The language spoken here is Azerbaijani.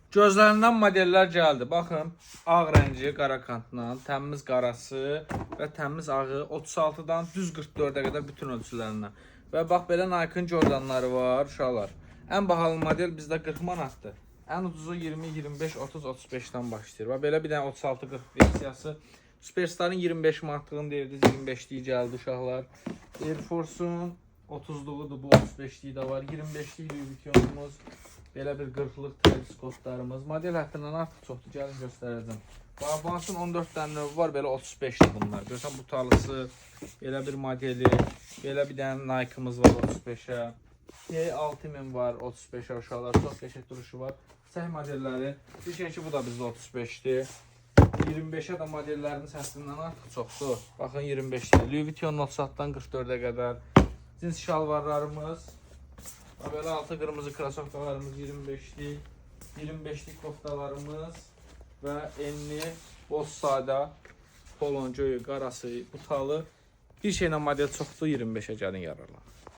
Gözlərindən modellər gəldi. Baxın, ağ rəngi qara kantla, təmiz qarası və təmiz ağı 36-dan düz 44-ə qədər bütün ölçülərindən. Və bax, belə Nike-ın Jordanları var, uşaqlar. Ən bahalı model bizdə 40 manatdır. Ən ucuzu 20, 25, 30, 35-dən başlayır. Və belə bir dənə 36-40 versiyası. Superstar'ın 25 manatlığını deyirdiz, 25-liyi gəldi uşaqlar. Air Force'un 30'luğudur, bu 35'liyi də var. 25'liyi Louis Vuitton'umuz. Belə bir 40'lıq Travis Scott'larımız. Model həddindən artıq çoxdur, gəlin göstərəcəm. Babansın 14 dənə növü var, belə 35'li bunlar. Görsən bu talısı, belə bir modeli, belə bir dənə Nike'ımız var 35'ə. T6000 var 35'ə uşaqlar, çox qəşəng duruşu var. Səh modelləri, bir şey ki bu da bizdə 35'dir. 25'ə də modellərimiz həddindən artıq çoxdur. Baxın 25'li. Louis Vuitton 36-dan 44'ə qədər. Cins şalvarlarımız. Böyle altı kırmızı krasovkalarımız 25'lik. 25'lik koftalarımız. Ve enli, boz sada, poloncoyu, qarası, butalı. Bir şeylə model çoxdur, 25'ə gəlin yararlan.